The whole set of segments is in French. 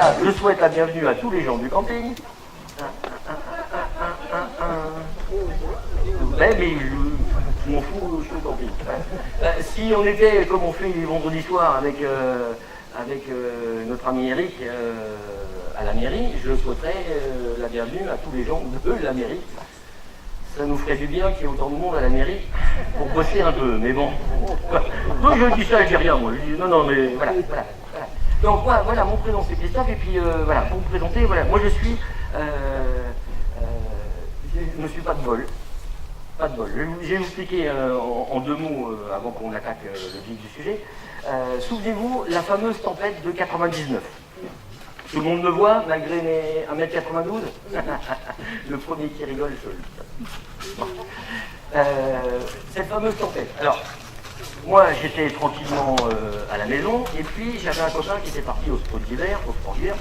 Voilà, je souhaite la bienvenue à tous les gens du camping. Ouais, mais je m'en fous, je suis au camping. Si on était comme on fait les vendredis soirs avec notre ami Eric à la mairie, je souhaiterais la bienvenue à tous les gens de la mairie. Ça nous ferait du bien qu'il y ait autant de monde à la mairie pour bosser un peu, mais bon. Donc je dis ça, je dis rien, moi. Je dis non, mais voilà. Donc voilà, mon prénom c'est Christophe, et puis voilà, pour me présenter, voilà, moi je ne suis pas de bol. Pas de bol. Je vais vous expliquer en deux mots avant qu'on attaque le vif du sujet. Souvenez-vous, la fameuse tempête de 99. Tout le monde me voit, malgré mes 1m92. Le premier qui rigole, bon. Cette fameuse tempête. Alors, moi, j'étais tranquillement à la maison, et puis j'avais un copain qui était parti au sport d'hiver,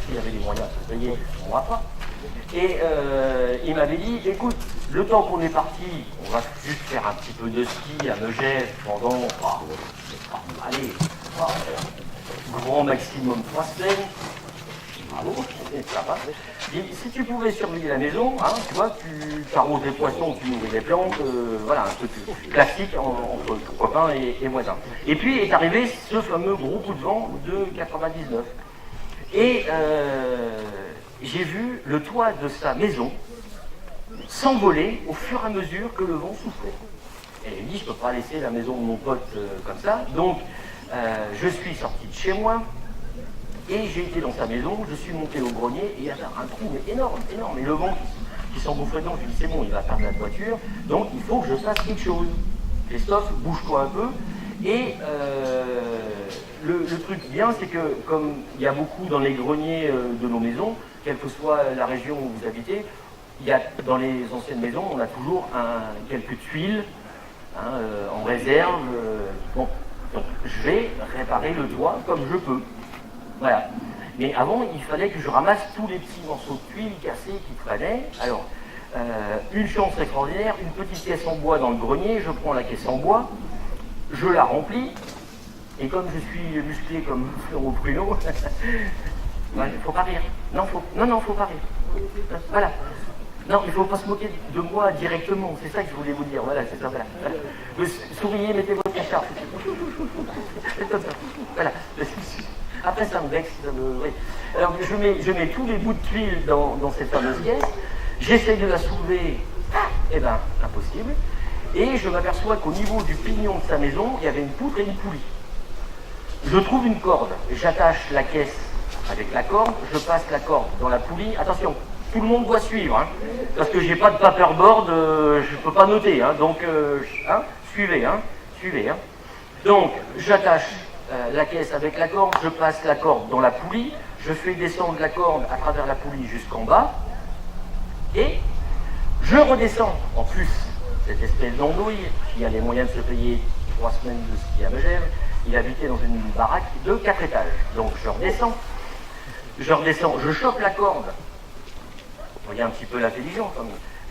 s'il avait les moyens de se payer, on va pas. Et il m'avait dit, écoute, le temps qu'on est parti, on va juste faire un petit peu de ski à Megève pendant, grand maximum 3 semaines. Bravo, ça va. Si tu pouvais surveiller la maison, hein, tu vois, tu arroses des poissons, tu nourris des plantes, voilà, un truc classique entre copains et voisins. Et puis est arrivé ce fameux gros coup de vent de 99. Et j'ai vu le toit de sa maison s'envoler au fur et à mesure que le vent soufflait. Et il dit, je ne peux pas laisser la maison de mon pote comme ça. Donc, je suis sorti de chez moi, et j'ai été dans sa maison, je suis monté au grenier, et il y avait un trou énorme. Et le vent qui s'engouffrait dedans, je lui dis, c'est bon, il va perdre la toiture, donc il faut que je fasse quelque chose. Christophe, bouge-toi un peu. Et le truc bien, c'est que comme il y a beaucoup dans les greniers de nos maisons, quelle que soit la région où vous habitez, il y a, dans les anciennes maisons, on a toujours quelques tuiles en réserve. Bon, donc je vais réparer le toit comme je peux. Voilà. Mais avant, il fallait que je ramasse tous les petits morceaux de tuiles cassés qui traînaient. Alors, une chance extraordinaire, une petite caisse en bois dans le grenier, je prends la caisse en bois, je la remplis, et comme je suis musclé comme Fleur au pruneau, il faut pas rire. Non, faut pas rire. Voilà. Non, il ne faut pas se moquer de moi directement, c'est ça que je voulais vous dire. Voilà, c'est ça, voilà. Souriez, mettez votre écharpe. C'est comme ça. Voilà. Après, ça me vexe. Oui. Alors, je mets tous les bouts de tuiles dans cette fameuse caisse. J'essaye de la soulever. Eh bien, impossible. Et je m'aperçois qu'au niveau du pignon de sa maison, il y avait une poutre et une poulie. Je trouve une corde. J'attache la caisse avec la corde. Je passe la corde dans la poulie. Attention, tout le monde doit suivre. Hein, parce que j'ai pas de paperboard, je peux pas noter. Hein, donc, suivez. Suivez. Hein. Donc, j'attache la caisse avec la corde, je passe la corde dans la poulie, je fais descendre la corde à travers la poulie jusqu'en bas, et je redescends. En plus, cette espèce d'andouille qui a les moyens de se payer 3 semaines de ski à Megève, il habitait dans une baraque de 4 étages. Donc je redescends, je chope la corde. Vous voyez un petit peu l'intelligence,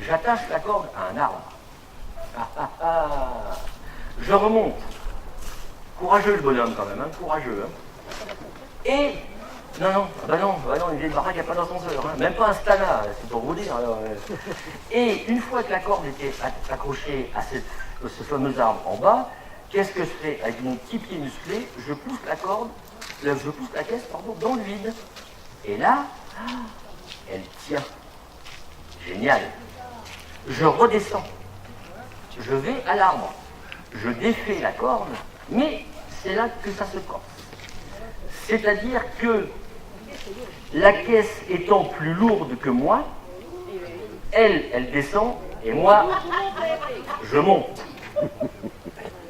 j'attache la corde à un arbre. Je remonte. Courageux le bonhomme quand même, hein, courageux. Hein. Et, non, une vieille baraque, il n'y a pas d'ascenseur, hein, même pas un stana, c'est pour vous dire. Alors, Et une fois que la corde était accrochée à ce fameux arbre en bas, qu'est-ce que je fais? Avec mon petit pied musclé, je pousse la caisse dans le vide. Et là, elle tient. Génial. Je redescends. Je vais à l'arbre. Je défais la corde, mais c'est là que ça se corse. C'est-à-dire que la caisse étant plus lourde que moi, elle descend et moi, je monte.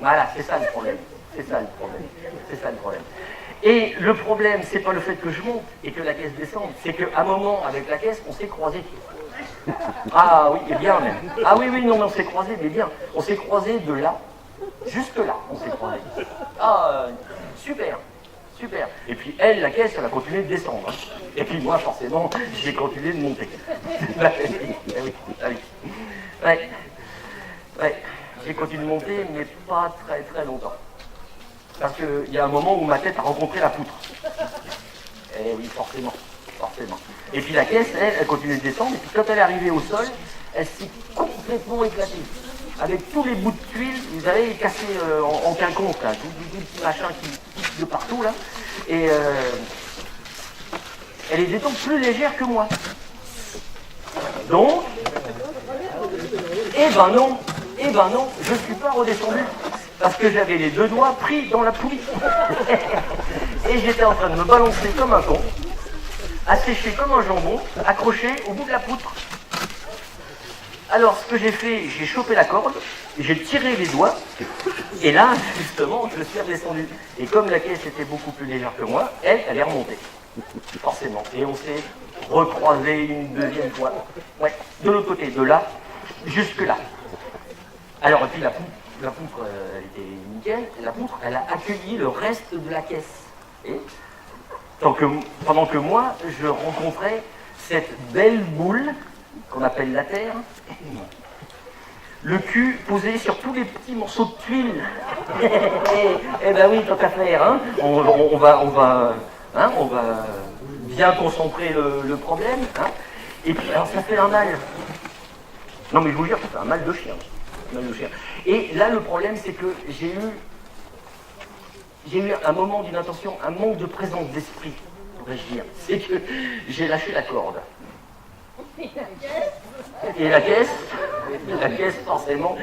Voilà, c'est ça le problème. Et le problème, c'est pas le fait que je monte et que la caisse descende, c'est qu'à un moment, avec la caisse, on s'est croisés. Ah oui, et bien même. Ah oui, non, mais on s'est croisés, mais bien. On s'est croisés de là, jusque là, on s'est croisés. Ah, super. Et puis elle, la caisse, elle a continué de descendre. Hein. Et puis moi, forcément, j'ai continué de monter. Ouais. J'ai continué de monter, mais pas très très longtemps. Parce qu'il y a un moment où ma tête a rencontré la poutre. Eh oui, forcément. forcément. Et puis la caisse, elle continue de descendre, et puis quand elle est arrivée au sol, elle s'est complètement éclatée. Avec tous les bouts de tuiles, vous savez, cassés en quinconce, là, des petits machins qui piquent de partout, là. Et elle était donc plus légère que moi. Donc, eh ben non, je ne suis pas redescendu. Parce que j'avais les deux doigts pris dans la poulie. Et j'étais en train de me balancer comme un con, asséché comme un jambon, accroché au bout de la poutre. Alors, ce que j'ai fait, j'ai chopé la corde, j'ai tiré les doigts, et là, justement, je suis redescendu. Et comme la caisse était beaucoup plus légère que moi, elle est remontée. Forcément. Et on s'est recroisé une deuxième fois. Ouais, de l'autre côté, de là, jusque là. Alors, et puis la poutre, elle était nickel. La poutre, elle a accueilli le reste de la caisse. Et pendant que moi, je rencontrais cette belle boule qu'on appelle la Terre, le cul posé sur tous les petits morceaux de tuiles. Eh ben oui, tant qu'à faire, hein. On va bien concentrer le problème. Hein. Et puis, alors ça fait un mal. Non mais je vous jure, ça fait un mal de chien. Et là, le problème, c'est que j'ai eu un moment d'inattention, un manque de présence d'esprit, pourrais-je dire. C'est que j'ai lâché la corde. Et la caisse, forcément,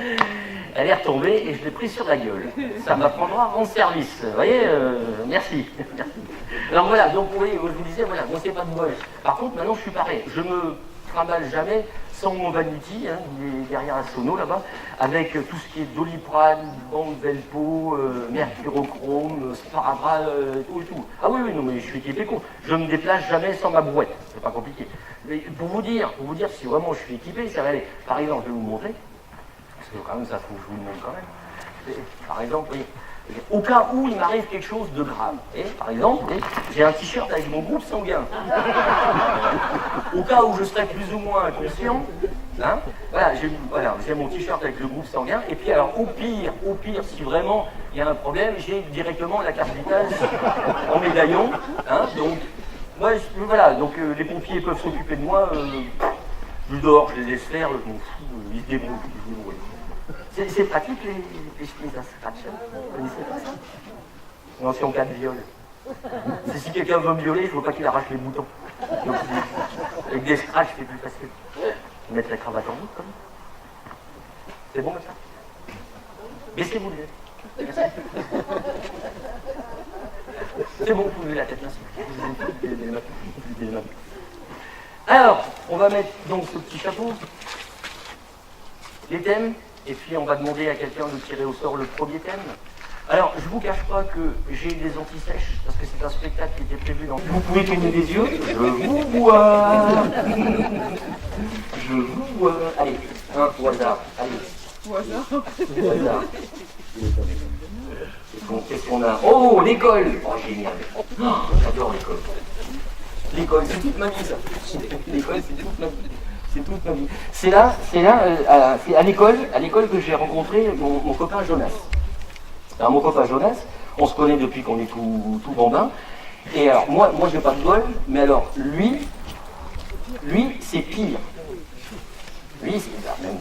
elle est retombée et je l'ai prise sur la gueule. Ça m'apprendra à rendre service. Vous voyez, merci. Alors voilà, donc oui, je vous disais, voilà, moi c'est pas de bol. Par contre, maintenant je suis pareil. Je me trimballe jamais sans mon vanity, hein, il est derrière un sono là-bas, avec tout ce qui est Doliprane, Bande Velpo, Mercurochrome, Sparadrap, tout et tout. Ah oui, non mais je suis équipé con. Je ne me déplace jamais sans ma brouette, c'est pas compliqué. Mais pour vous dire si vraiment je suis équipé, ça va aller. Par exemple, je vais vous montrer, parce que quand même ça faut que je vous le montre quand même. Par exemple, oui. Au cas où il m'arrive quelque chose de grave. Et, par exemple, j'ai un t-shirt avec mon groupe sanguin. Au cas où je serais plus ou moins inconscient, hein, voilà, j'ai mon t-shirt avec le groupe sanguin. Et puis alors, au pire, si vraiment il y a un problème, j'ai directement la carte vitale en médaillon. Hein, donc, moi, voilà, donc les pompiers peuvent s'occuper de moi. Je dors, je les laisse faire, je m'en fous, ils se débrouillent. C'est pratique les chemises à scratch. Vous connaissez pas ça? Non, c'est en cas de viol. Si quelqu'un veut me violer, il ne faut pas qu'il arrache les boutons. Donc, avec des scratchs, c'est plus facile. Mettre la cravate en bout, comme ça. C'est bon comme ça? Baissez-vous les yeux. C'est bon, vous pouvez la tête, merci. Alors, on va mettre donc ce petit chapeau, les thèmes. Et puis on va demander à quelqu'un de tirer au sort le premier thème. Alors, je ne vous cache pas que j'ai des antisèches, parce que c'est un spectacle qui était prévu dans... Vous pouvez cligner des yeux. Je vous vois. Je vous vois. Allez, un au hasard. Allez. Au hasard. Qu'est-ce qu'on a? Oh, l'école. Oh, génial. Oh, j'adore l'école. L'école, c'est toute ma vie, ça. L'école, c'est toute ma vie. C'est toute ma vie. C'est à l'école que j'ai rencontré mon copain Jonas. Alors mon copain Jonas, on se connaît depuis qu'on est tout bambin. Et alors moi j'ai pas de bol, mais alors lui c'est pire. Lui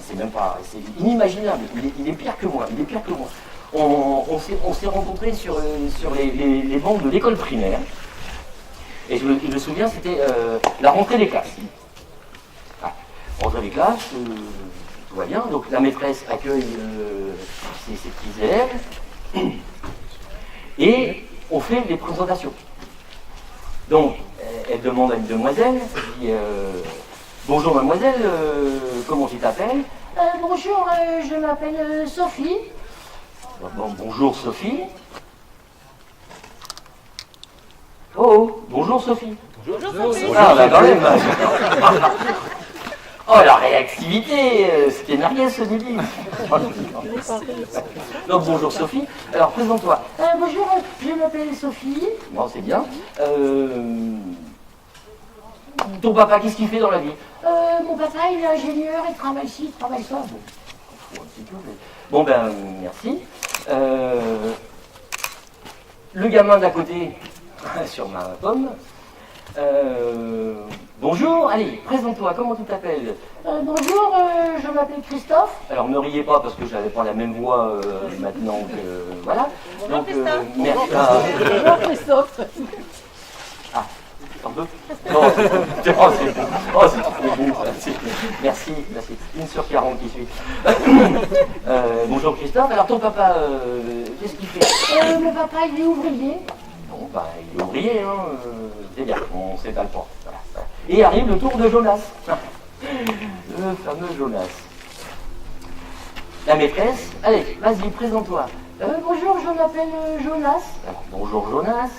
c'est même pas, c'est inimaginable. Il est pire que moi. On s'est rencontrés sur les bancs de l'école primaire. Et je me souviens, c'était la rentrée des classes. Rentrée des classes, tout va bien. Donc la maîtresse accueille ses petits élèves et on fait des présentations. Donc elle demande à une demoiselle, elle dit bonjour mademoiselle, comment tu t'appelles? Bonjour, je m'appelle Sophie. Bon, bonjour Sophie. Oh, bonjour Sophie. Bonjour Sophie. Ah, bah quand même. Oh, la réactivité, c'était merguez ce midi. Donc, bonjour Sophie. Alors, présente-toi. Bonjour, je m'appelle Sophie. Bon, c'est bien. Ton papa, qu'est-ce qu'il fait dans la vie? Mon papa, il est ingénieur, il travaille ici, il travaille ça. Bon, ben, merci. Le gamin d'à côté, sur ma pomme, Bonjour, allez, présente-toi, comment tu t'appelles? Bonjour, je m'appelle Christophe. Alors ne riez pas parce que je n'avais pas la même voix maintenant que... Voilà. Donc, merci. Bonjour Christophe. Ah, pardon. Non, c'est trop beau, ça. Merci. Une sur 40 qui suit. Bonjour Christophe, alors ton papa, qu'est-ce qu'il fait? Mon papa, il est ouvrier. Bon, bah, il est ouvrier, hein. C'est bien, on s'étale pas. Voilà. Et arrive le tour de Jonas. Le fameux Jonas. La maîtresse, allez, vas-y, présente-toi. Bonjour, je m'appelle Jonas. Alors, bonjour Jonas.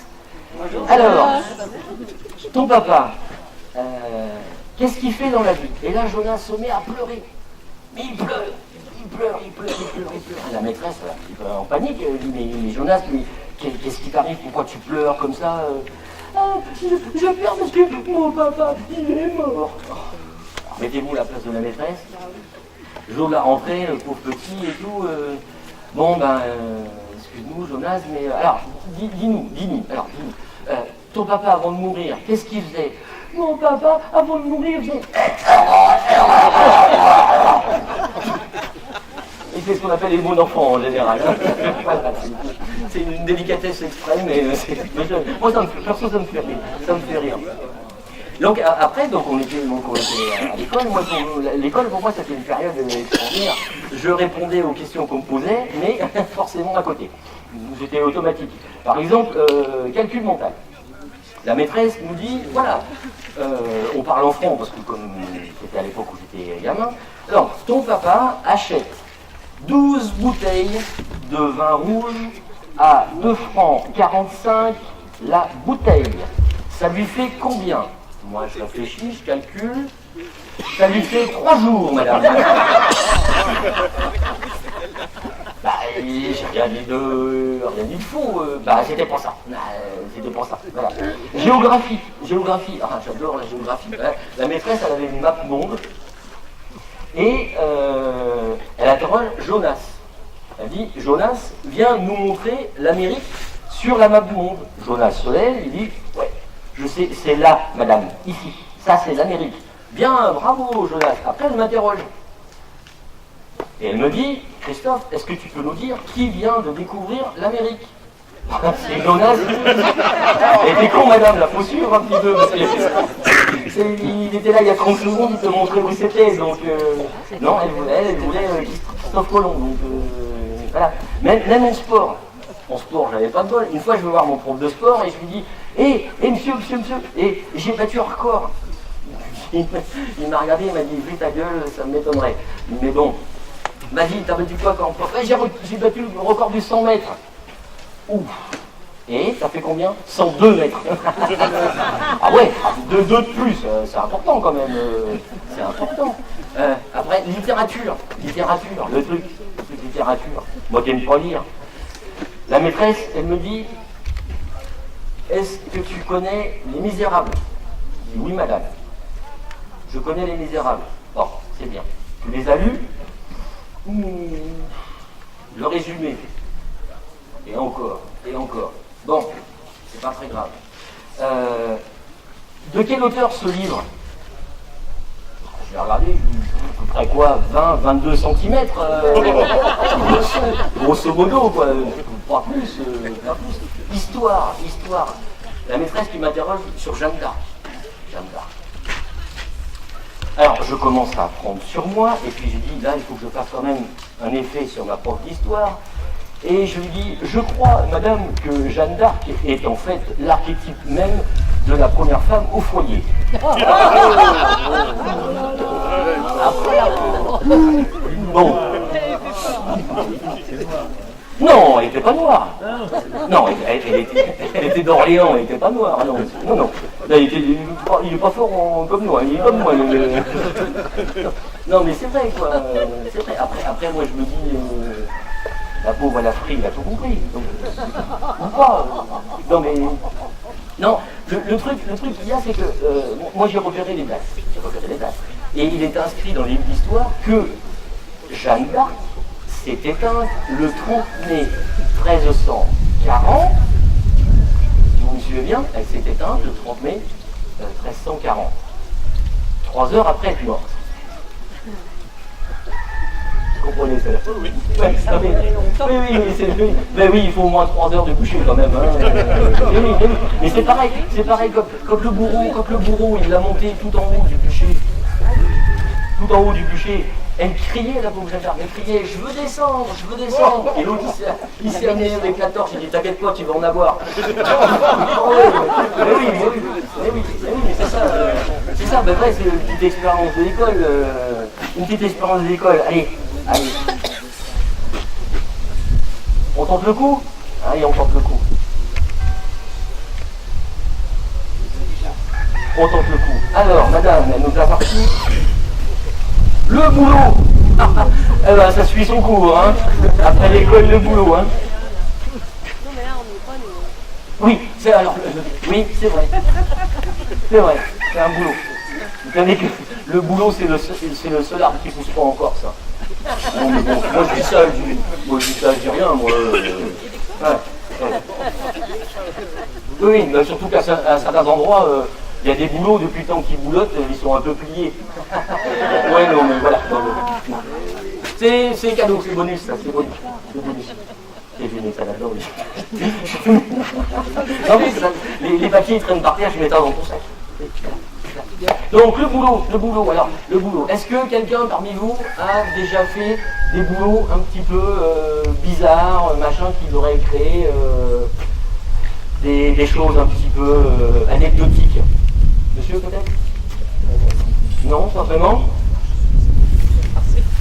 Alors, ton papa, qu'est-ce qu'il fait dans la vie? Et là, Jonas se met à pleurer. Mais il pleure. La maîtresse, un petit peu en panique, elle dit, mais Jonas, qu'est-ce qui t'arrive? Pourquoi tu pleures comme ça? Je pleure parce que mon papa, il est mort. Mettez-vous à la place de la maîtresse. Jonas rentré, le pauvre petit et tout. Bon, ben, excuse-nous, Jonas, mais alors, dis-nous. Alors, dis-nous. Ton papa, avant de mourir, qu'est-ce qu'il faisait? Mon papa, avant de mourir, faisait... Il fait ce qu'on appelle les mots d'enfant en général. Voilà, c'est une délicatesse extrême, mais moi, perso, ça me fait rire. Donc après, on était à l'école. Moi, l'école, pour moi, c'était une période extraordinaire. Je répondais aux questions qu'on me posait, mais forcément à côté. C'était automatique. Par exemple, calcul mental. La maîtresse nous dit, voilà, on parle en francs, parce que comme c'était à l'époque où j'étais gamin, alors, ton papa achète 12 bouteilles de vin rouge à 2 francs 45 la bouteille. Ça lui fait combien? Moi, je réfléchis, je calcule. Ça lui fait 3 jours, madame. Bah, j'ai rien dit de faux. Bah, c'était pour ça. Voilà. Géographie. Ah, j'adore la géographie. La maîtresse, elle avait une map monde. Et elle interroge Jonas. Elle dit, Jonas, viens nous montrer l'Amérique sur la map du monde. Jonas se lève, il dit, ouais, je sais, c'est là, madame, ici. Ça, c'est l'Amérique. Bien, bravo, Jonas. Après, elle m'interroge. Et elle me dit, Christophe, est-ce que tu peux nous dire qui vient de découvrir l'Amérique? C'est Jonas. Et t'es con, madame, là, faut suivre un petit peu. Parce que il était là il y a 30 secondes, il te montrait où c'était. Donc, non, elle voulait Christophe Colomb. Donc, voilà. Même en sport. En sport, j'avais pas de bol. Une fois, je vais voir mon prof de sport et je lui dis, monsieur, et j'ai battu un record. Il m'a regardé, il m'a dit, vu ta gueule, ça m'étonnerait. Mais bon, vas-y, t'as battu quoi quand prof? J'ai battu le record du 100 mètres. Ouf. Et ça fait combien? 102 mètres. Ah ouais, 2 de plus, c'est important quand même. C'est important. Après, littérature, le truc littérature. Moi qui n'aime pas lire. La maîtresse, elle me dit, est-ce que tu connais Les Misérables? Je dis, oui madame, je connais Les Misérables. Bon, c'est bien. Tu les as lus? Le résumé. Et encore. Bon, c'est pas très grave. De quel auteur ce livre? Je l'ai regardé, à peu près quoi, 22 cm grosso modo, quoi, pas plus. Histoire. La maîtresse qui m'interroge sur Jeanne d'Arc. Alors, je commence à prendre sur moi, et puis je dis, là, il faut que je fasse quand même un effet sur ma prof d'histoire. Et je lui dis, je crois, madame, que Jeanne d'Arc est en fait l'archétype même de la première femme au foyer. Bon. Non, elle n'était pas noire. Non, elle était d'Orléans, elle n'était pas noire. Non. Là, il est pas fort comme moi, il est comme moi. Non, mais c'est vrai, quoi. C'est vrai. Après, moi, je me dis... La pauvre, elle a pris, il a tout compris. Donc, ou pas. Non, mais... Non, le truc qu'il y a, c'est que... moi, j'ai repéré les dates. Et il est inscrit dans les livres d'histoire que Jeanne d'Arc s'est éteinte le 30 mai 1340. Vous me suivez bien? Elle s'est éteinte le 30 mai 1340. 3 heures après, tu vois. Vous comprenez ça? Oui, oui, il faut au moins 3 heures de bûcher quand même. Hein. Mais c'est pareil, comme le bourreau, il l'a monté tout en haut du bûcher. Tout en haut du bûcher. Elle criait, la pauvre gendarme, elle criait, je veux descendre. Et l'autre, il s'est amené avec la torche, il dit, t'inquiète pas, tu vas en avoir. Mais oui, c'est ça. C'est ça, ben vrai, c'est une petite expérience de l'école. Allez. On tente le coup? Allez, on tente le coup. Alors, madame, elle nous a parti. Le boulot. Eh ben, ça suit son cours, hein. Après l'école, le boulot, hein. Non, mais là, on n'est pas nous. Oui, c'est vrai. C'est un boulot. Vous savez que le boulot, c'est le seul arbre qui pousse pas encore, ça. Non, mais bon, moi je dis ça, je dis rien, moi. Ouais. Oui, mais surtout qu'à certains endroits, il y a des boulots, depuis le temps qu'ils boulottent, ils sont un peu pliés. Ouais, non, mais voilà. C'est cadeau, c'est bonus, ça, c'est bonus. J'ai fait ça là-dedans. Non, mais les papiers ils traînent par terre, je mets ça dans ton sac. Donc le boulot. Est-ce que quelqu'un parmi vous a déjà fait des boulots un petit peu bizarres, machin, qui aurait créé des choses un petit peu anecdotiques? Monsieur, peut-être? Non, pas vraiment?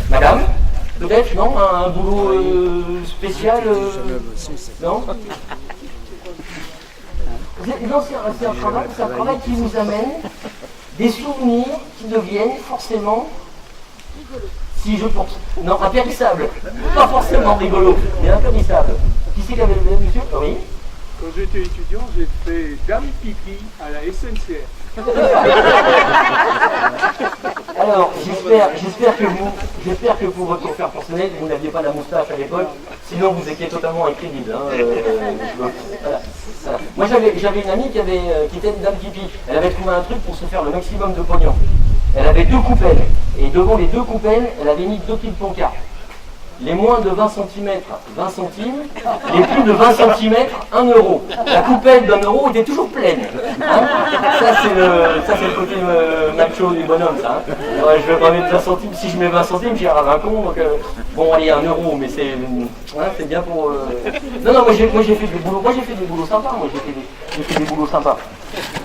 Madame? Peut-être, non? Un boulot spécial? Non? Non, c'est un travail qui vous amène des souvenirs qui deviennent forcément, si je pense, non, impérissables. Pas forcément rigolo, mais impérissables. Qui c'est qui avait le monsieur? Oui. Quand j'étais étudiant, j'ai fait dame pipi à la SNCF. Alors, j'espère que pour votre confort personnel, vous n'aviez pas la moustache à l'époque, sinon vous étiez totalement incrédible. Hein, voilà. Moi j'avais une amie qui était une dame pipi. Elle avait trouvé un truc pour se faire le maximum de pognon. Elle avait 2 coupelles, et devant les 2 coupelles, elle avait mis 2 petites pancartes. Les moins de 20 cm, 20 centimes, les plus de 20 cm, 1 euro. La coupelle d'1 euro était toujours pleine. Hein, ça c'est le côté macho du bonhomme, ça. Hein. Ouais, je vais pas mettre 20 centimes, si je mets 20 centimes, j'ai un con, donc bon allez, 1 euro, mais c'est bien pour... Non, moi j'ai fait des boulots, sympas, j'ai fait des boulots sympas.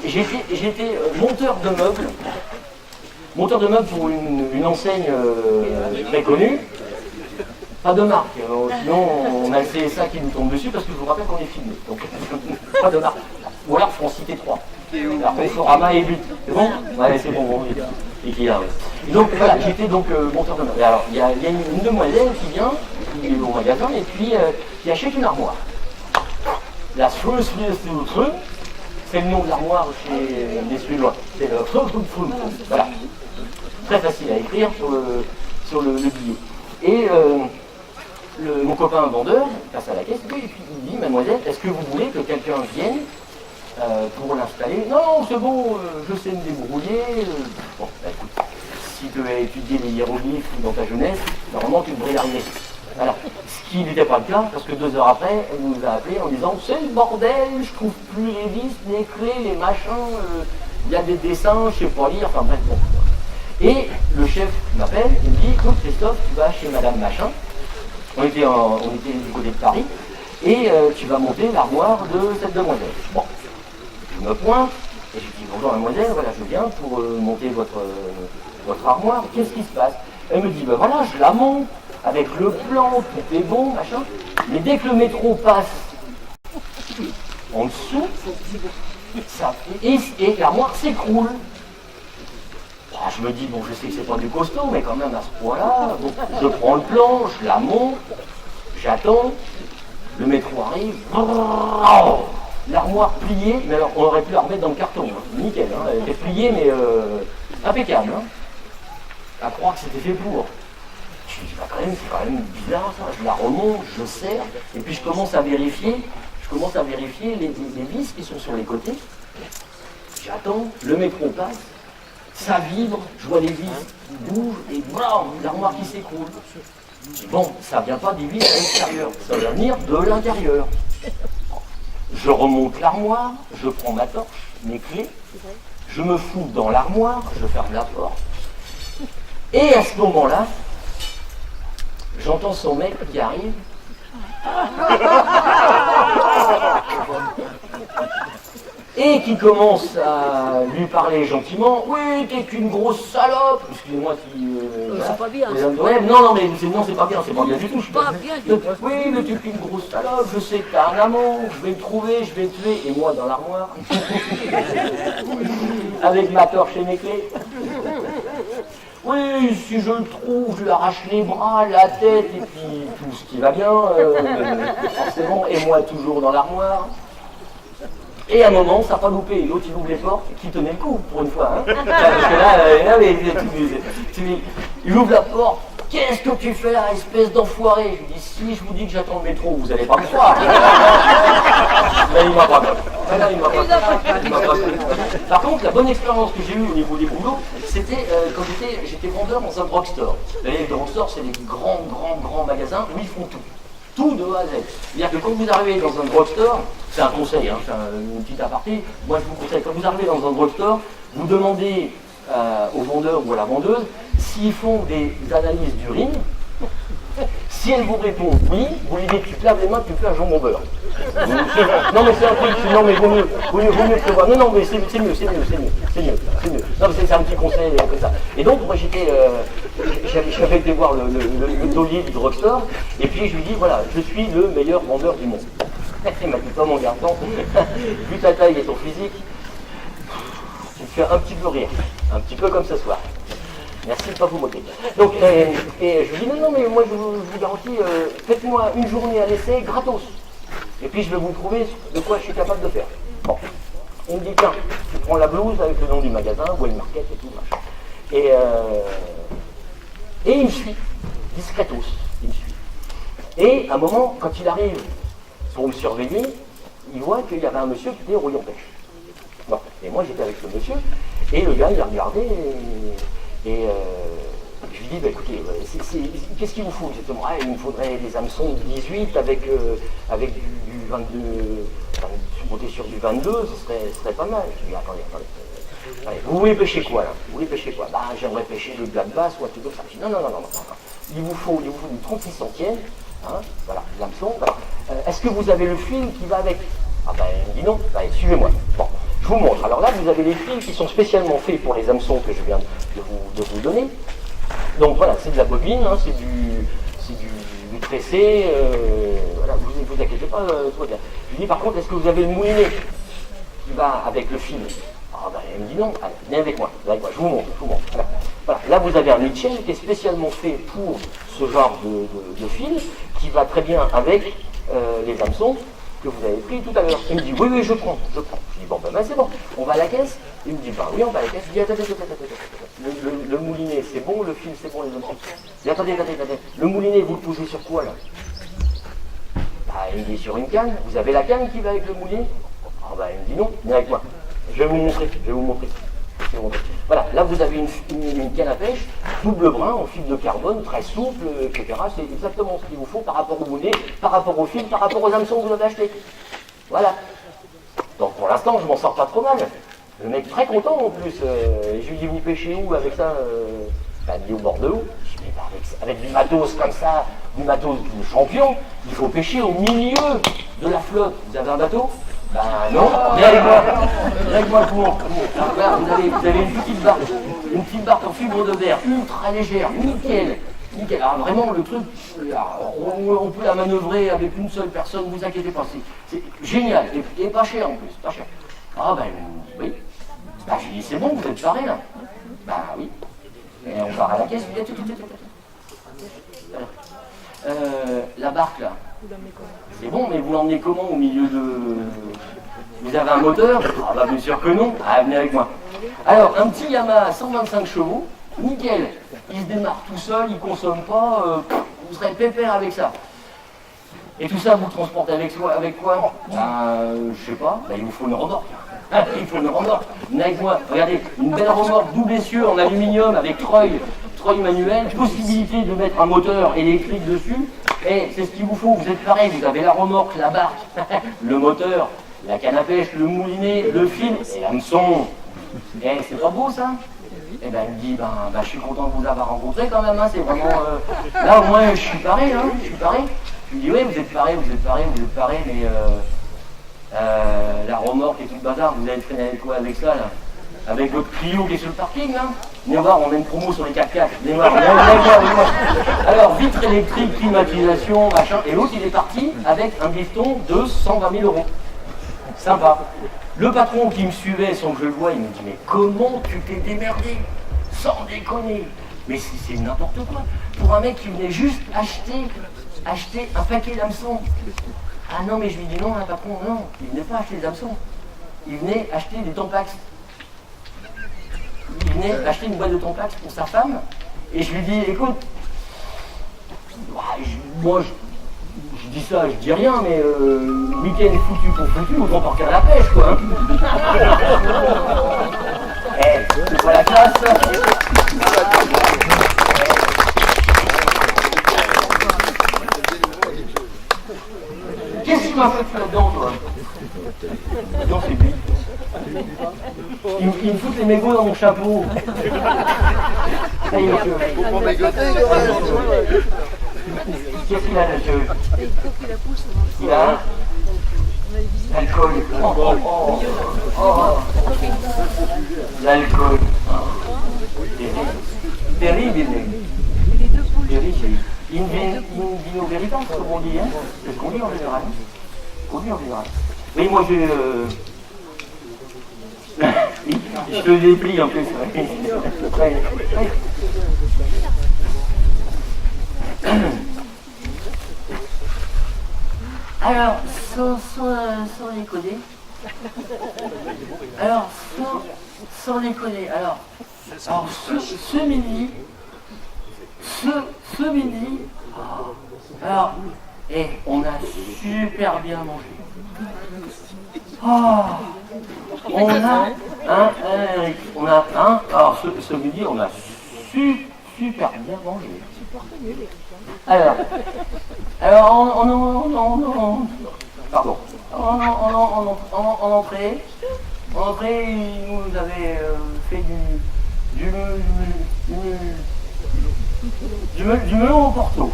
J'étais monteur de meubles pour une enseigne très connue. Pas de marque, sinon on a le CSA qui nous tombe dessus parce que je vous rappelle qu'on est filmé. Donc pas de marque. Ou alors faut en citer 3. Alors Conforama et But. C'est bon? Ouais, c'est bon. Et qui a. Donc voilà, j'étais donc monteur de meubles. Alors il y a une demoiselle qui vient au magasin et puis qui achète une armoire. La Swiss, c'est le nom de l'armoire chez les Suédois. C'est le voilà. Très facile à écrire sur le billet. Et mon copain vendeur passe à la caisse et puis il dit, mademoiselle, est-ce que vous voulez que quelqu'un vienne pour l'installer? Non, c'est bon, je sais me débrouiller. Bon, bah, écoute, si tu as étudié les hiéroglyphes dans ta jeunesse, normalement tu devrais y arriver. Alors, ce qui n'était pas le cas, parce que 2 heures après, elle nous a appelé en disant, c'est le bordel, je trouve plus les vis, les clés, les machins, il y a des dessins, je sais pas lire, enfin bref, bon. Et le chef m'appelle, il me dit, écoute Christophe, tu vas chez madame machin, on était du côté de Paris, et tu vas monter l'armoire de cette demoiselle. Bon, je me pointe, et je dis, bonjour mademoiselle, voilà, je viens pour monter votre armoire, qu'est-ce qui se passe? Elle me dit, ben voilà, je la monte, avec le plan, tout est bon, machin, mais dès que le métro passe en dessous, et l'armoire s'écroule. Je me dis, bon, je sais que c'est pas du costaud, mais quand même à ce point-là, bon, je prends le plan, je la monte, j'attends, le métro arrive, l'armoire pliée, mais alors on aurait pu la remettre dans le carton, hein, nickel, hein, elle était pliée, mais impeccable, hein, à croire que c'était fait pour. Je me dis, bah, c'est quand même bizarre ça, je la remonte, je serre, et puis je commence à vérifier les vis qui sont sur les côtés. Je J'attends, le métro passe, ça vibre, je vois les vis qui bougent et blam, l'armoire qui s'écroule. Bon, ça vient pas des vis à l'extérieur, ça va venir de l'intérieur. Je remonte l'armoire, je prends ma torche, mes clés, je me fous dans l'armoire, je ferme la porte. Et à ce moment-là, j'entends son mec qui arrive. Et qui commence à lui parler gentiment. Oui, t'es qu'une grosse salope. Excusez-moi si. C'est pas bien. Ouais, non, mais c'est pas bien, c'est pas bien du tout. Pas bien du tout. Oui, mais t'es qu'une grosse salope. Je sais que t'as un amant. Je vais le trouver, je vais le tuer. Et moi dans l'armoire, avec ma torche et mes clés. Oui, si je le trouve, je lui arrache les bras, la tête et puis tout ce qui va bien, forcément. Et moi toujours dans l'armoire. Et à un moment, ça n'a pas loupé, l'autre il ouvre les portes, qui tenait le coup pour une fois. Hein. Parce que là, il ouvre la porte, qu'est-ce que tu fais là, espèce d'enfoiré? Je lui dis, si je vous dis que j'attends le métro, vous n'allez pas me croire. Mais il m'a pas cru. Par contre, la bonne expérience que j'ai eue au niveau des boulots, c'était quand j'étais vendeur dans un drugstore. Vous savez, les drugstores, c'est des grands magasins où ils font tout. Tout de A à Z. C'est-à-dire que quand vous arrivez dans un drugstore, c'est un conseil, hein, c'est une petite aparté, moi je vous conseille, quand vous arrivez dans un drugstore, vous demandez au vendeur ou à la vendeuse s'ils font des analyses d'urine. Si elle vous répond oui, vous lui dites tu te laves les mains, tu fais un jambon beurre. Non mais c'est un truc, non mais vaut mieux que le voir. Non mais c'est mieux. Non mais c'est un petit conseil comme ça. Et donc moi j'avais été voir le taulier du drugstore, et puis je lui dis voilà, je suis le meilleur vendeur du monde. Il m'a dit toi mon garçon, vu ta taille et ton physique, tu me fais un petit peu rire, un petit peu comme ce soir. Merci de ne pas vous moquer. Donc, et je lui dis non, mais moi je vous garantis, faites-moi une journée à l'essai gratos. Et puis je vais vous prouver de quoi je suis capable de faire. Bon. Il me dit tiens, tu prends la blouse avec le nom du magasin, Wayne Market et tout, machin. Et il me suit, discretos, il me suit. Et à un moment, quand il arrive pour me surveiller, il voit qu'il y avait un monsieur qui était au rouillon pêche. Bon. Et moi j'étais avec ce monsieur, et le gars il a regardé, et je lui dis, bah, écoutez, qu'est-ce qu'il vous faut exactement? Il me faudrait des hameçons de 18 avec du 22, monter sur du 22, ce serait pas mal. Je lui dis, attendez. Allez, vous voulez pêcher quoi là? Vous voulez pêcher quoi? Bah, j'aimerais pêcher le black bass ou un truc comme ça. Je dis, non. Il vous faut du 36 centièmes, hein, voilà, l'hameçon. Voilà. Est-ce que vous avez le fil qui va avec? Ah ben, il me dit non. Allez, suivez-moi. Bon. Je vous montre. Alors là, vous avez les fils qui sont spécialement faits pour les hameçons que je viens de vous donner. Donc voilà, c'est de la bobine, hein, c'est du tressé. Voilà, vous inquiétez pas, tout va bien. Je lui dis par contre, est-ce que vous avez le moulinet qui va avec le fil? Ah ben, elle me dit non. Allez, viens avec moi. Je vous montre. Voilà. Là, vous avez un Mitchell qui est spécialement fait pour ce genre de fil qui va très bien avec les hameçons que vous avez pris tout à l'heure. Il me dit oui, je prends. Je dis bon, ben c'est bon, on va à la caisse. Il me dit bah oui, on va à la caisse. Je dis attends. Le moulinet c'est bon, le fil c'est bon, les hameçons. Je dis attendez. Le moulinet vous le posez sur quoi là? Bah il me dit sur une canne. Vous avez la canne qui va avec le moulinet? Ah bah il me dit non, viens avec moi. Je vais vous montrer. Voilà, là vous avez une canne à pêche, double brin, en fibre de carbone, très souple, etc. C'est exactement ce qu'il vous faut par rapport au moulinet, par rapport au fil, par rapport aux hameçons que vous avez achetés. Voilà. Donc pour l'instant, je m'en sors pas trop mal. Le mec très content en plus. Je lui dis, vous pêchez où avec ça? Il dit au bord de l'eau. Je dis, avec du matos comme ça, du matos de champion, il faut pêcher au milieu de la flotte. Vous avez un bateau? Ben non, viens avec moi, pour. Alors là, vous avez une petite barque en fibre de verre, ultra légère, nickel. Alors vraiment, le truc, on peut la manœuvrer avec une seule personne, vous inquiétez pas, c'est génial, et pas cher en plus, pas cher. Ah ben oui, ben, je lui dis, c'est bon, vous êtes paré là? Ben oui, et on part à la caisse, la barque là, c'est bon, mais vous l'emmenez comment au milieu de... Vous avez un moteur? Ah bah bien sûr que non, venez avec moi. Alors, un petit Yamaha 125 chevaux, nickel, il se démarre tout seul, il ne consomme pas, vous serez pépère avec ça. Et tout ça, vous le transportez avec quoi? Je sais pas, il vous faut une remorque. Il faut une remorque. Venez avec moi, regardez, une belle remorque double essieu en aluminium avec treuil manuel, possibilité de mettre un moteur électrique dessus. Et c'est ce qu'il vous faut, vous êtes pareil, vous avez la remorque, la barque, le moteur, la canne à pêche, le moulinet, le fil et l'hameçon. Et c'est pas beau ça? Et ben il me dit, je suis content de vous avoir rencontré quand même, hein, c'est vraiment... Là au moins je suis paré, hein, je suis paré. Je lui dis, oui, vous êtes paré, mais la remorque et tout le bazar, vous allez traîner avec quoi avec ça là? Avec votre Clio qui est sur le parking là? Venez voir, on a une promo sur les 4x4. Venez voir. Alors, vitre électrique, climatisation, machin. Et l'autre, il est parti avec un bifton de 120 000 €. Sympa. Le patron qui me suivait, sans que je le voie, il me dit, mais comment tu t'es démerdé? Sans déconner. Mais c'est n'importe quoi. Pour un mec qui venait juste acheter un paquet d'hameçons. Ah non, mais je lui dis non, un patron, non. Il venait pas acheter des hameçons. Il venait acheter des Tampax. Il venait acheter une boîte de Tampax pour sa femme. Et je lui dis, écoute, moi je dis ça, je dis rien, mais week-end foutu pour foutu, autant partir à la pêche, quoi. C'est pas la classe. Qu'est-ce que tu m'as fait là-dedans, toi? Non, c'est lui. Il me fout les mégots dans mon chapeau. Ça y est, monsieur. Qu'est-ce qu'il a, monsieur? Il a l'alcool. L'alcool. Terrible. Terrible. In vino veritas, comme on dit, hein? C'est ce qu'on dit en général. Oui, moi je... je te déplie en plus. Ouais. Alors, sans déconner. Alors, sans déconner. Alors ce midi, alors, et on a super bien mangé. Alors ce midi, on a super bien mangé. Alors, en entrée, il nous avait fait du melon au Porto.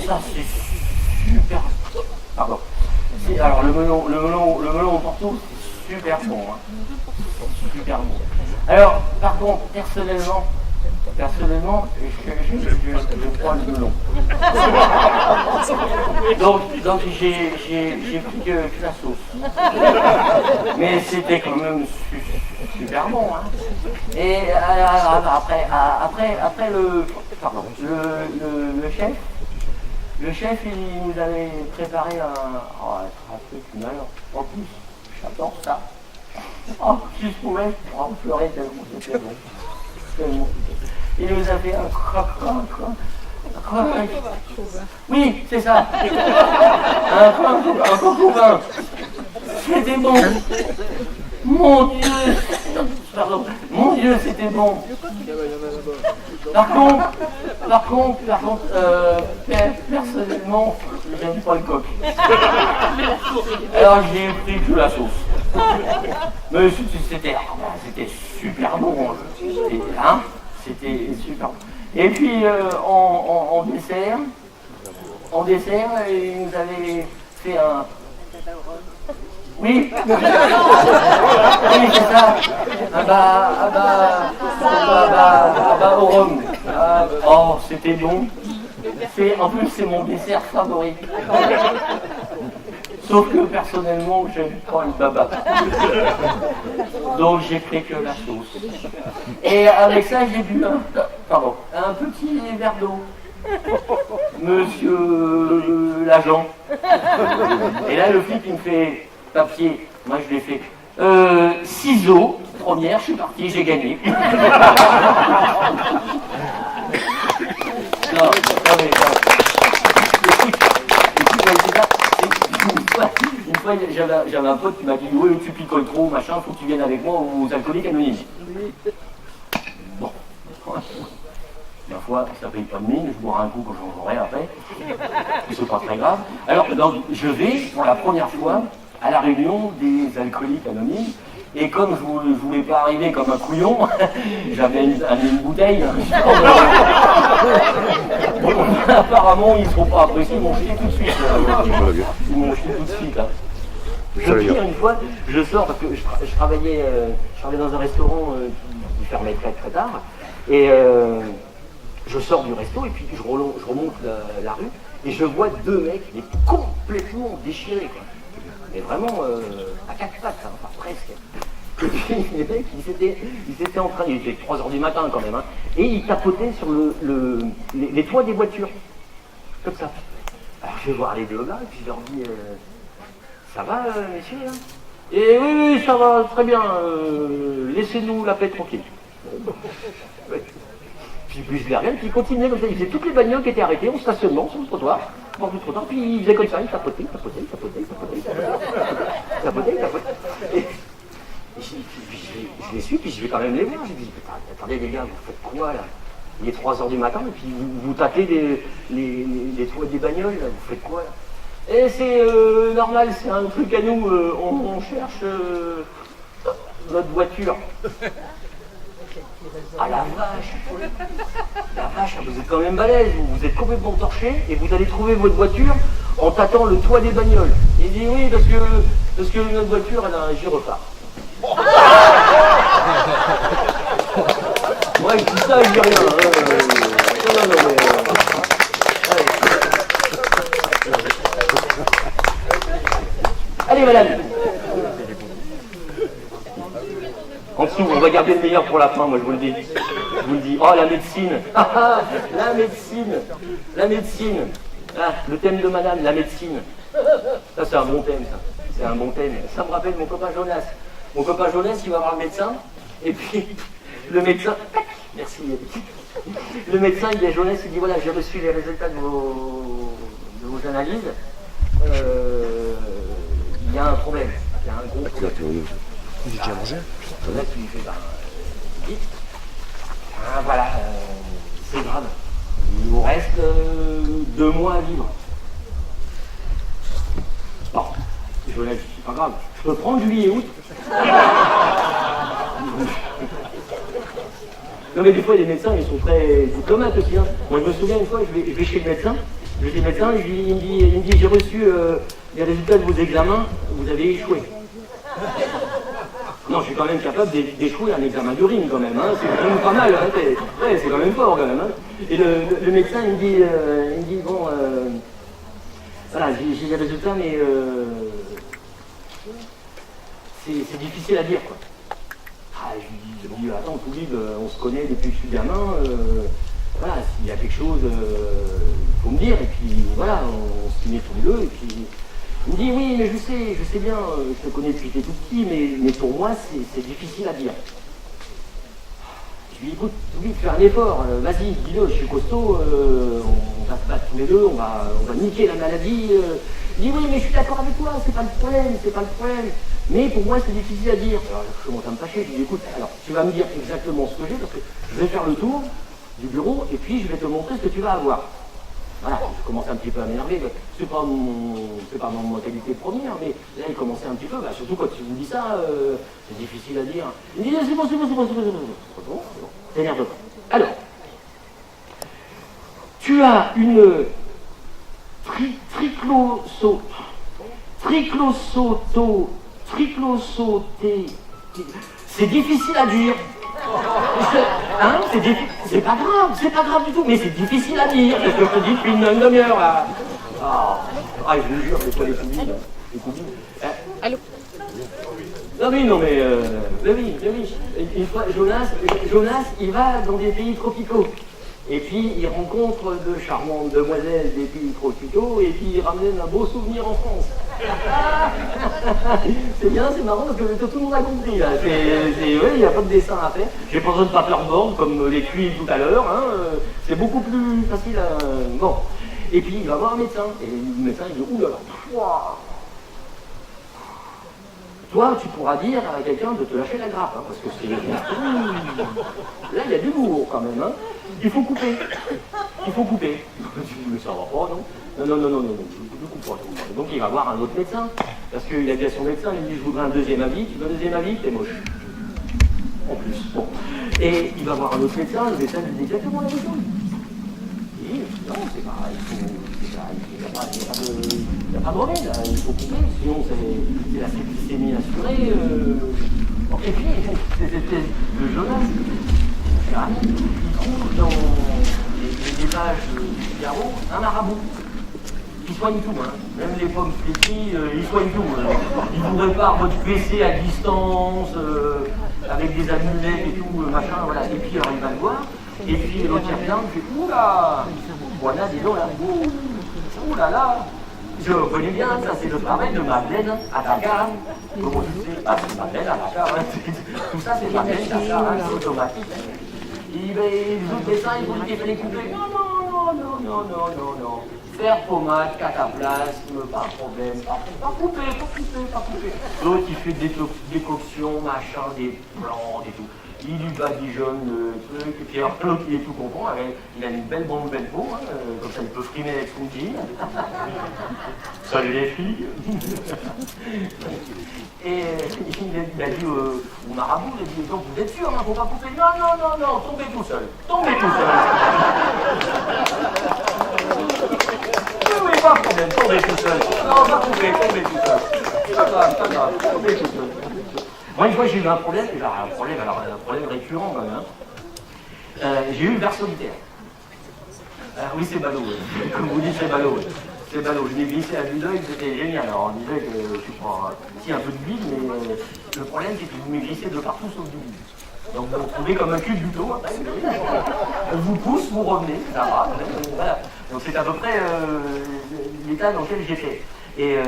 Ça c'est super. Pardon. Alors le melon au Porto, c'est super bon. Hein. Super bon. Alors, par contre, personnellement, je prends le melon. Donc j'ai pris que la sauce. Mais c'était quand même super bon. Hein. Et après le chef, il nous avait préparé un truc malheur. En plus, j'adore ça. Si je pouvais, je pleurais tellement c'était bon. Il nous a fait un croc. Oui, c'est ça. Un coq au vin. C'était bon. Mon Dieu, c'était bon. Par contre, personnellement, j'aime pas le coq. Alors j'ai pris que la sauce. Mais c'était super bon. C'était super bon. Et puis en dessert, il nous avait fait un... Oui, c'est ça. Au rhum. C'était bon. En plus, c'est mon dessert favori. Sauf que personnellement, j'aime pas le baba. Donc j'ai pris que la sauce. Et avec ça, j'ai bu un petit verre d'eau. Monsieur l'agent. Et là, le flic, il me fait papier. Moi, je l'ai fait. Ciseaux, première, je suis parti, j'ai gagné. Non, fois, j'avais un pote qui m'a dit « Oui, tu picoles trop, machin, faut que tu viennes avec moi aux alcooliques anonymes. » Bon. Ma foi, ça paye pas de mine, je boirai un coup quand j'en aurai après. C'est pas très grave. Alors, donc, je vais, pour la première fois, à la réunion des alcooliques anonymes. Et comme je voulais pas arriver comme un couillon, j'avais amené une bouteille. Bon, apparemment, ils ne seront pas appréciés, ils m'ont chié tout de suite. Ils m'ont chié tout de suite. Hein. Je dis une fois, je sors parce que je travaillais dans un restaurant qui fermait très très tard. Et je sors du resto et puis je remonte la rue et je vois deux mecs mais complètement déchirés. Quoi. Mais vraiment à quatre pattes, hein, enfin presque. Et puis les mecs, ils étaient en train, il était 3h du matin quand même, hein, et ils tapotaient sur les toits des voitures. Comme ça. Alors je vais voir les deux gars et puis je leur dis ça va messieurs hein? Et oui, ça va très bien, laissez-nous la paix tranquille. Ouais. Puis je les regarde, puis ils continuaient comme ça, ils faisaient toutes les bagnoles qui étaient arrêtées en stationnement sur le trottoir, bord du trottoir, puis ils faisaient comme ça, ils tapotaient. Et je les suis, puis je vais quand même les voir, je dis, attendez les gars, vous faites quoi là? Il est 3h du matin, et puis vous tâtez les toits des bagnoles, là, vous faites quoi là? Et c'est normal, c'est un truc à nous, on cherche notre voiture. Ah la vache, vous êtes quand même balèze, vous êtes complètement torché et vous allez trouver votre voiture en tâtant le toit des bagnoles. Il dit oui parce que notre voiture elle a un gyrophare. Moi je dis ça, je dis rien. Non, mais, allez madame. En dessous, on va garder le meilleur pour la fin, moi je vous le dis. Je vous le dis. Oh la médecine. La médecine. Ah, le thème de madame, la médecine. Ça c'est un bon thème ça. C'est un bon thème. Ça me rappelle mon copain Jonas. Mon copain Jonas, il va voir le médecin. Et puis le médecin. Merci. Le médecin, il dit à Jonas, il dit voilà, j'ai reçu les résultats de vos analyses. Il y a un problème. Il y a un gros problème. Il est déjà mangé. Là, tu lui fais vite. Ah, voilà, c'est grave. Il vous reste 2 mois à vivre. Bon, je l'ai dit, c'est pas grave. Je peux prendre juillet et août. Non mais des fois les médecins ils sont très diplomates aussi. Hein. Moi je me souviens une fois, je vais chez le médecin. Je vais chez le médecin, il me dit j'ai reçu les résultats de vos examens, vous avez échoué. Non, je suis quand même capable d'échouer un examen d'urine quand même, hein. C'est quand même pas mal, hein. Ouais, c'est quand même fort quand même. Hein. Et le médecin il me dit bon, voilà, j'ai les résultats mais c'est difficile à dire quoi. Ah, je lui dis attends, Toulib, on se connaît depuis que je suis gamin, voilà, s'il y a quelque chose, il faut me dire, et puis voilà, on se finit tous les deux, et puis il me dit oui, mais je sais bien, je te connais depuis que t'es tout petit, mais pour moi c'est difficile à dire. Je lui dis écoute, Toulib, fais un effort, vas-y, dis-le, je suis costaud, on va se battre tous les deux, on va niquer la maladie. Il dit oui, mais je suis d'accord avec toi, c'est pas le problème. Mais pour moi, c'est difficile à dire. Alors, je commence à me fâcher. Je dis, écoute, alors, tu vas me dire exactement ce que j'ai, parce que je vais faire le tour du bureau, et puis je vais te montrer ce que tu vas avoir. Voilà, je commence un petit peu à m'énerver. C'est pas ma qualité première, mais là, il commençait un petit peu, bah, surtout quand tu me dis ça, c'est difficile à dire. Il me dit, c'est bon. T'énerve pas. Alors, tu as une triclosoté. C'est difficile à dire. Hein, c'est pas grave du tout, mais c'est difficile à dire. C'est ce que je te dis depuis une demi-heure là. Ah, je vous jure, les toilettes humides. Allô? Non mais oui. Une fois, Jonas, il va dans des pays tropicaux. Et puis il rencontre de charmantes demoiselles des pays tropicaux et puis il ramène un beau souvenir en France. C'est bien, c'est marrant parce que tout le monde a compris là. Il n'y a pas de dessin à faire. J'ai pas besoin de paperboard comme les tuiles tout à l'heure. Hein. C'est beaucoup plus facile à... Bon. Et puis il va voir un médecin. Et le médecin il dit oulala, toi, tu pourras dire à quelqu'un de te lâcher la grappe, hein, parce que c'est... Là, il y a du lourd quand même, hein. Il faut couper. Il faut couper. Mais ça va pas, non? Non, ne coupe pas. Donc il va voir un autre médecin, parce qu'il a dit à son médecin, il dit, je voudrais un deuxième avis, tu veux un deuxième avis, t'es moche. En plus, bon. Et il va voir un autre médecin, le médecin lui dit exactement la même chose. Il dit, non, c'est pareil, il n'y a pas de remède, là, il faut couper, sinon c'est la septicémie assurée. Et puis, cette espèce de Jonas, il trouve dans les pages du Figaro un marabout. Il soigne tout, hein. Même les pommes flétries, il soigne tout. Hein. Il vous répare votre PC à distance, avec des amulettes et tout, machin, voilà. Et puis alors il va le voir, et puis l'autre il revient, il fait oula, voilà, dis donc là, oulala, je connais bien, ça c'est le travail de Madeleine à Dakar. Comment tu sais? Ah, c'est Madeleine à Dakar, hein. Tout ça c'est Madeleine à Dakar, hein. C'est automatique. Et ben, les autres médecins, ils vont lui dire qu'il fallait couper. Non. Faire pommade, cataplasme, pas de problème, pas couper. L'autre, il fait des décoctions, machin, des plantes et tout. Il lui badigeonne le truc, et puis alors l'autre, il est tout content, il a une belle peau, hein, comme ça il peut frimer avec son jean. Salut les filles. Et il a dit au marabout, il a dit, donc vous êtes sûr, hein, faut pas couper? Non, tombez tout seul. Oui, pas de problème, tombez tout seul. Non, pas couper, tombez tout seul. Pas grave, tombez tout seul. Moi, une fois, j'ai eu un problème récurrent quand même. Hein. J'ai eu le ver solitaire. Oui, c'est ballot. Ouais. Comme vous dites, c'est ballot. Ouais. C'est ballot. Je l'ai glissé à vue d'œil, c'était génial. Alors, on disait que je prends un peu de bide, mais le problème, c'est que vous me glissez de partout sauf du bide. Donc, vous vous retrouvez comme un cul de buto. Hein. On vous pousse, vous revenez, ça va. Voilà. Donc, c'est à peu près l'état dans lequel j'étais. Et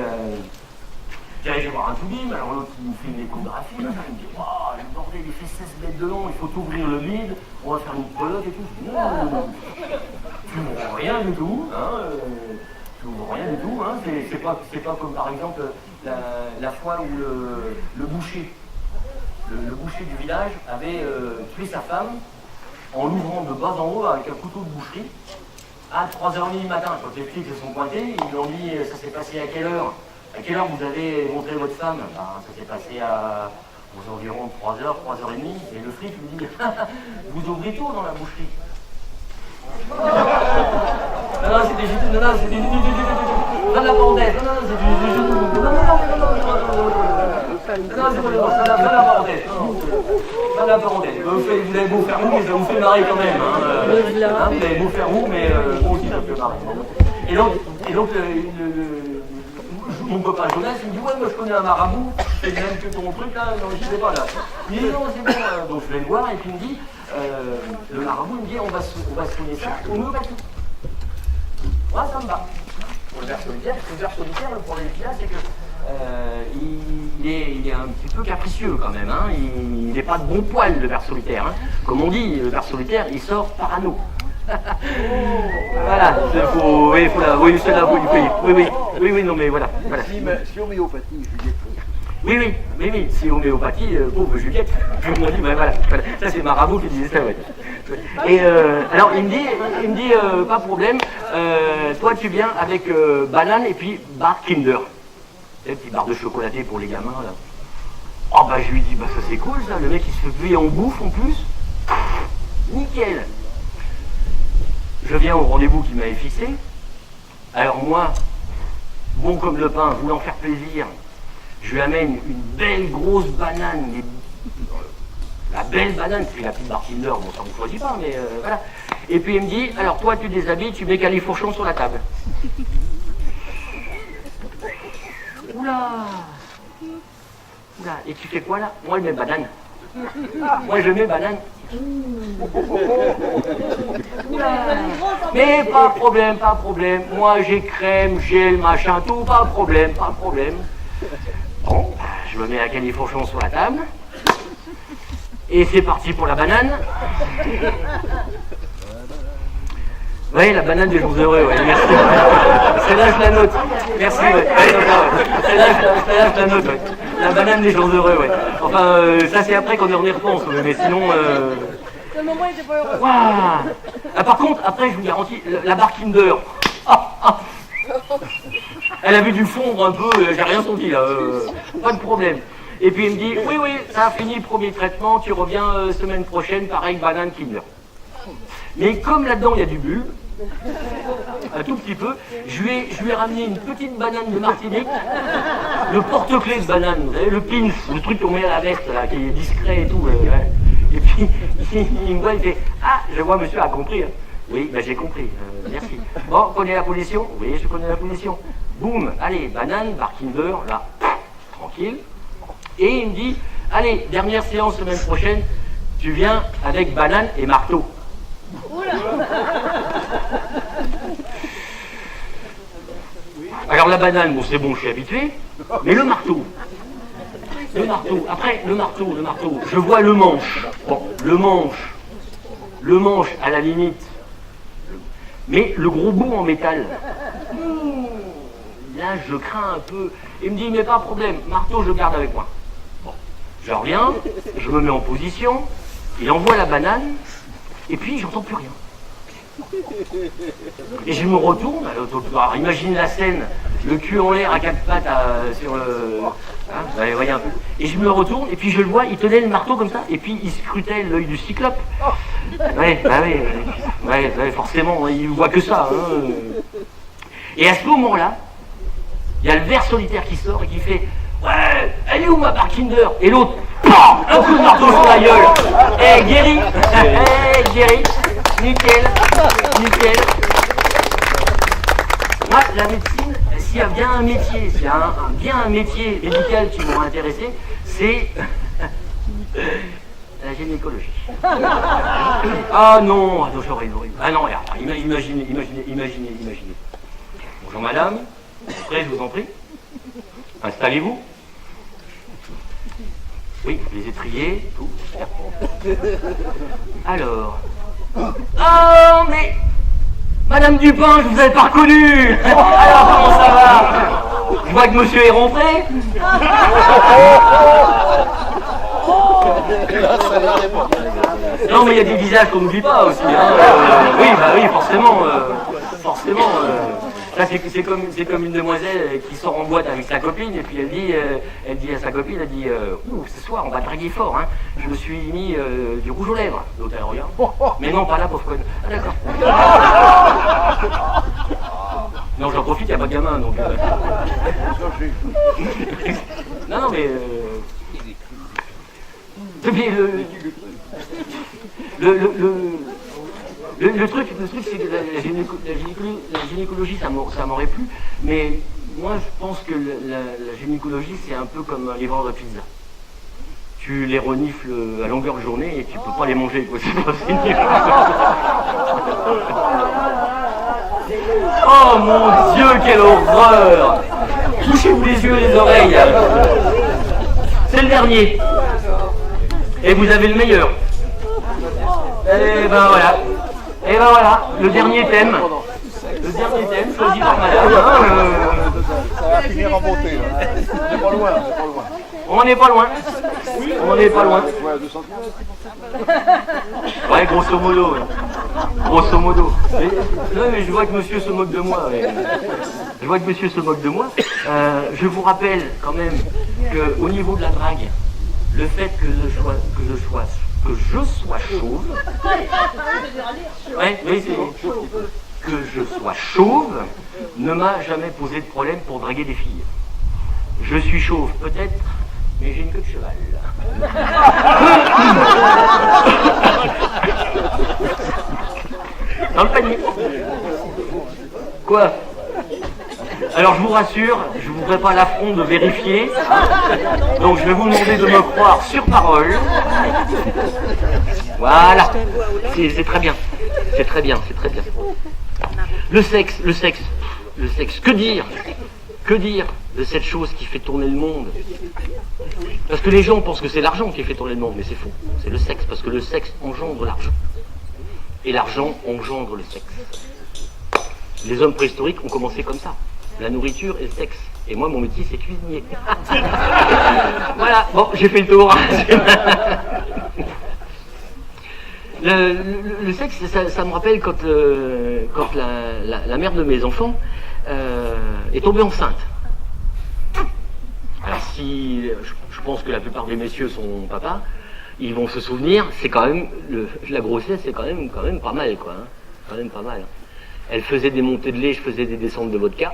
j'allais voir un toubib, alors l'autre il me fait une échographie, il me dit oh, le bordel il fait 16 mètres de long, il faut ouvrir le bide, on va faire une pelote et tout. Je dis non, tu n'ouvres rien du tout, hein, c'est pas comme par exemple la fois où le boucher du village avait tué sa femme en l'ouvrant de bas en haut avec un couteau de boucherie à 3h30 du matin. Quand les flics se sont pointés, ils lui ont dit ça s'est passé à quelle heure? À quelle heure vous avez montré votre femme? Ça s'est passé aux environs 3h, 3h30. Et le flic lui dit vous ouvrez tôt dans la boucherie. Non, c'était juste. Non, c'était du. Pas de la parenthèse. Non, c'est du. Non, c'est pas la parenthèse. Pas de la parenthèse. Vous avez beau faire roux, mais ça vous fait marrer quand même. Vous avez beau faire roux, mais bon, aussi ça me fait marrer. Et donc mon copain Jonas, il me dit ouais, moi je connais un marabout, c'est le même que ton truc là, non, je sais pas là. Il dit non, c'est bon, donc je vais le voir et puis il me dit, le marabout il me dit on va soigner ça homéopathie. Moi ça me va. Pour le ver solitaire, parce que le ver solitaire, le problème qu'il a, c'est que il est un petit peu capricieux quand même, hein. Il n'est pas de bon poil le ver solitaire. Hein. Comme on dit, le ver solitaire, il sort parano. Voilà, oui, c'est là, oui, non mais voilà. Si homéopathie, Juliette. Oui, si homéopathie, pauvre Juliette, je me dis, ben voilà, ça c'est Marabout qui disait ça, ouais. Et alors il me dit, pas de problème, toi tu viens avec banane et puis barre Kinder, des petites barres de chocolaté pour les gamins là. Oh bah je lui dis, bah ça c'est cool ça, le mec il se fait payer en bouffe en plus, nickel. Je viens au rendez-vous qu'il m'avait fixé. Alors moi, bon comme le pain, voulant faire plaisir, je lui amène une belle grosse banane, la belle banane, puis la petite barre Kinder, bon ça ne vous choisit pas, mais voilà. Et puis il me dit, alors toi tu déshabilles, tu mets califourchon sur la table. Oula, et tu fais quoi là? Moi je mets banane. Moi je mets banane. Mais pas de problème. Moi j'ai crème, gel, machin, tout, pas de problème. Bon, je me mets la califourchon sur la table. Et c'est parti pour la banane. Oui, la banane des jours heureux, ouais, merci. Celle-là, je la note. Merci, ouais. Celle-là, je la note, ouais. La banane des gens heureux, ouais. Enfin, ça c'est après qu'on en y repense, mais sinon... Le moment il était pas heureux. Waouh. Ah, par contre, après, je vous garantis, la barre Kinder. Elle a vu du fondre un peu, j'ai rien senti là, pas de problème. Et puis il me dit, oui, ça a fini le premier traitement, tu reviens semaine prochaine, pareil, banane Kinder. Mais comme là-dedans il y a du bulbe, un tout petit peu, je lui ai ramené une petite banane de Martinique, le porte-clés de banane, vous savez, le pins, le truc qu'on met à la veste, là, qui est discret et tout. Ouais. Et puis il me voit, il fait, ah, je vois monsieur a compris. Hein. Oui, ben j'ai compris, merci. Bon, vous connaissez la position? Oui, je connais la position. Boum, allez, banane, bar Kinder, là, tranquille. Et il me dit, allez, dernière séance semaine prochaine, tu viens avec banane et marteau. Alors la banane, bon c'est bon, je suis habitué, mais le marteau, après le marteau, je vois le manche, bon, le manche à la limite, mais le gros bout en métal, là je crains un peu, il me dit mais pas de problème, marteau je garde avec moi. Bon, je reviens, je me mets en position, il envoie la banane, et puis j'entends plus rien. Et je me retourne, alors imagine la scène, le cul en l'air à quatre pattes sur le... Hein, vous allez voir un peu. Et je me retourne, et puis je le vois, il tenait le marteau comme ça, et puis il scrutait l'œil du cyclope. Ouais, forcément, il voit que ça. Hein. Et à ce moment-là, il y a le ver solitaire qui sort et qui fait « Ouais, elle est où ma barre Kinder ?» Et l'autre, PAM, un coup de marteau sur la gueule. Eh, guéri, guéri. Nickel. Moi, la médecine, s'il y a bien un métier, s'il y a bien un métier médical qui m'aurait intéressé, c'est la gynécologie. Ah non, j'aurais horrible. Ah non, imaginez. Bonjour madame, après je vous en prie. Installez-vous. Oui, les étriers, tout. Alors... Oh, mais... Madame Dupin, je vous avais pas reconnue. Alors, comment ça va? Je vois que monsieur est rentré. Non, mais il y a des visages qu'on n'oublie pas aussi. Hein. Oui, forcément. Là, c'est comme une demoiselle qui sort en boîte avec sa copine et puis elle dit à sa copine, ouh, ce soir on va draguer fort, hein. Je me suis mis du rouge aux lèvres. L'autre elle regarde. Mais non, pas là, pauvre conne. Ah d'accord. Non, j'en profite, il n'y a pas de gamin donc. Non, mais. Le truc, c'est que la gynécologie, ça m'aurait plu, mais moi, je pense que la gynécologie, c'est un peu comme un livreur de pizza. Tu les renifles à longueur de journée et tu peux pas les manger, quoi. C'est pas fini. Oh mon Dieu, quelle horreur! Touchez-vous les yeux et les oreilles. C'est le dernier. Et vous avez le meilleur. Et ben voilà. Et ben voilà, le dernier thème. Choisi par madame. Ça va finir en beauté. On n'est pas loin. On n'est pas loin. Ouais, 2 cm. Ouais, grosso modo. Mais je vois que monsieur se moque de moi. Je vous rappelle quand même qu'au niveau de la drague, le fait que je sois chauve, que je sois chauve ne m'a jamais posé de problème pour draguer des filles. Je suis chauve peut-être, mais j'ai une queue de cheval. Dans le panier. Quoi? Alors je vous rassure, je ne vous ferai pas l'affront de vérifier, donc je vais vous demander de me croire sur parole. Voilà, c'est très bien, c'est très bien. Le sexe, que dire de cette chose qui fait tourner le monde? Parce que les gens pensent que c'est l'argent qui fait tourner le monde, mais c'est faux, c'est le sexe, parce que le sexe engendre l'argent. Et l'argent engendre le sexe. Les hommes préhistoriques ont commencé comme ça. la nourriture et le sexe. Et moi, mon métier, c'est cuisinier. Voilà, bon, j'ai fait le tour. Le sexe, ça me rappelle quand la mère de mes enfants est tombée enceinte. Alors si, je pense que la plupart des messieurs sont papas, ils vont se souvenir, c'est quand même, la grossesse c'est quand même pas mal, quoi. Hein. Quand même pas mal. Elle faisait des montées de lait, je faisais des descentes de vodka.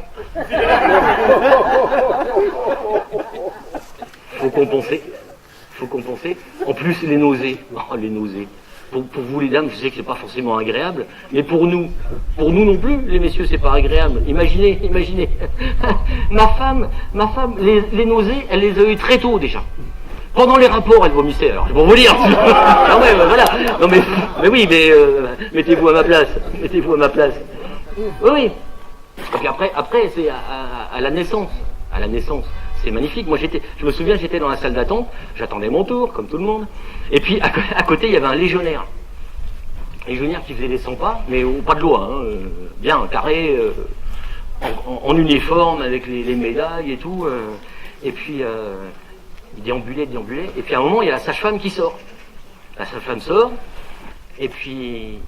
Faut compenser. En plus, les nausées. Oh, les nausées. Pour vous les dames, je sais que c'est pas forcément agréable, mais pour nous non plus, les messieurs, c'est pas agréable. Imaginez. ma femme, les nausées, elle les a eues très tôt déjà. Pendant les rapports, elle vomissait. Alors, je vais vous dire. Non mais voilà. Non mais oui, mais mettez-vous à ma place. Oui. Et puis après, c'est à la naissance. C'est magnifique. Moi, je me souviens, j'étais dans la salle d'attente, j'attendais mon tour, comme tout le monde. Et puis, à côté, il y avait un légionnaire. Un légionnaire qui faisait des 100 pas, mais au pas de loi, hein, bien carré, en uniforme, avec les médailles et tout. Et puis, il déambulait. Et puis, à un moment, il y a la sage-femme qui sort. La sage-femme sort, et puis,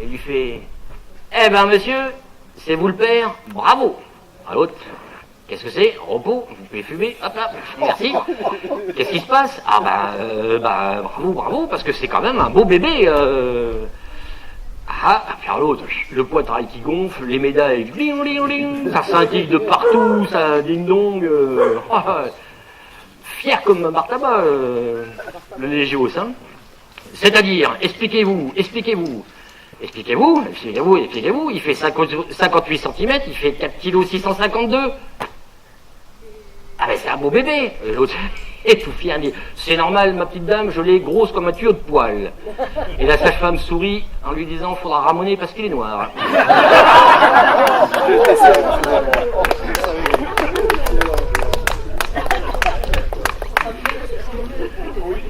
elle lui fait « Eh ben, monsieur, c'est vous le père, bravo !» À l'autre. Qu'est-ce que c'est? Repos, vous pouvez fumer, hop là, merci. Qu'est-ce qui se passe? Ah bravo, parce que c'est quand même un beau bébé. Faire l'autre, le poitrail qui gonfle, les médailles, bling, bling, bling, ça scintille de partout, ça ding-dong, fier comme un bar tabac, le léger au sein. C'est-à-dire, expliquez-vous. Expliquez-vous, il fait 58 cm, il fait 4 kg 652. Ah ben c'est un beau bébé. L'autre est tout fier, dit « C'est normal ma petite dame, je l'ai grosse comme un tuyau de poil. » Et la sage-femme sourit en lui disant « Faudra ramoner parce qu'il est noir. »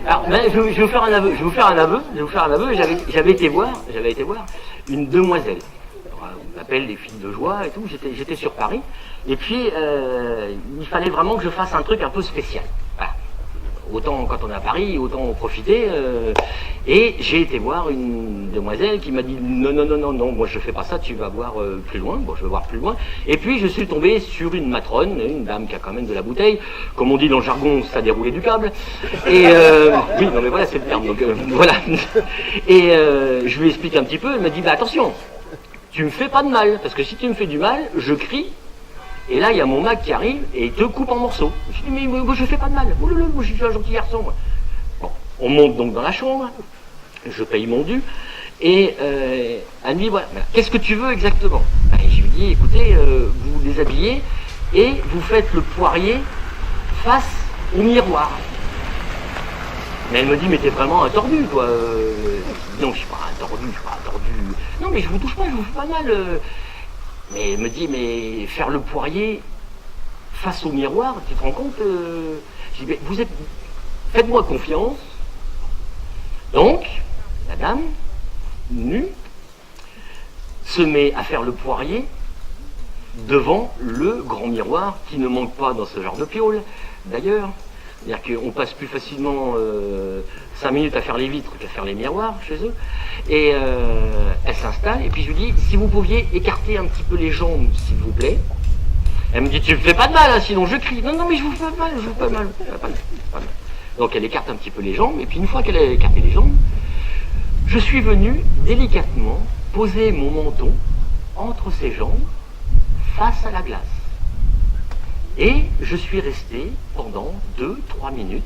Alors, je vais vous faire un aveu. J'avais été voir une demoiselle. On appelle les filles de joie et tout. J'étais sur Paris. Et puis, il fallait vraiment que je fasse un truc un peu spécial. Voilà. Autant quand on est à Paris, autant en profiter. Et j'ai été voir une demoiselle qui m'a dit non, moi je fais pas ça, tu vas voir plus loin. Bon, je vais voir plus loin. Et puis je suis tombé sur une matrone, une dame qui a quand même de la bouteille. Comme on dit dans le jargon, ça déroulait du câble. Et oui, non mais voilà, c'est le terme. Donc voilà. Et je lui explique un petit peu. Elle m'a dit attention, tu me fais pas de mal, parce que si tu me fais du mal, je crie. Et là, il y a mon mec qui arrive et il te coupe en morceaux. Je dis, mais moi, je fais pas de mal. Oh là là, moi, je suis un gentil garçon, moi. Bon, on monte donc dans la chambre. Je paye mon dû. Et elle me dit, voilà, qu'est-ce que tu veux exactement? Et je lui dis, écoutez, vous vous déshabillez et vous faites le poirier face au miroir. Mais elle me dit, mais t'es vraiment un tordu, quoi. Non, je suis pas un tordu. Non, mais je vous touche pas, je vous fais pas mal. Mais elle me dit, mais faire le poirier face au miroir, tu te rends compte? Je dis, mais faites-moi confiance. Donc, la dame, nue, se met à faire le poirier devant le grand miroir qui ne manque pas dans ce genre de piole, d'ailleurs. C'est-à-dire qu'on passe plus facilement 5 minutes à faire les vitres qu'à faire les miroirs chez eux. Et elle s'installe, et puis je lui dis, si vous pouviez écarter un petit peu les jambes, s'il vous plaît. Elle me dit, tu me fais pas de mal, hein, sinon je crie. Non, mais je vous fais pas mal. Donc elle écarte un petit peu les jambes, et puis une fois qu'elle a écarté les jambes, je suis venu délicatement poser mon menton entre ses jambes, face à la glace. Et je suis resté pendant 2-3 minutes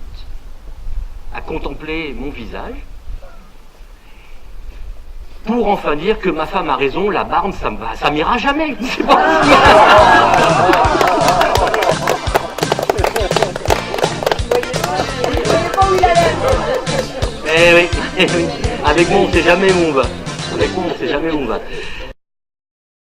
à contempler mon visage pour enfin dire que ma femme a raison, la barbe, ça m'ira jamais. C'est pas Eh oui. Avec moi on sait jamais où on va.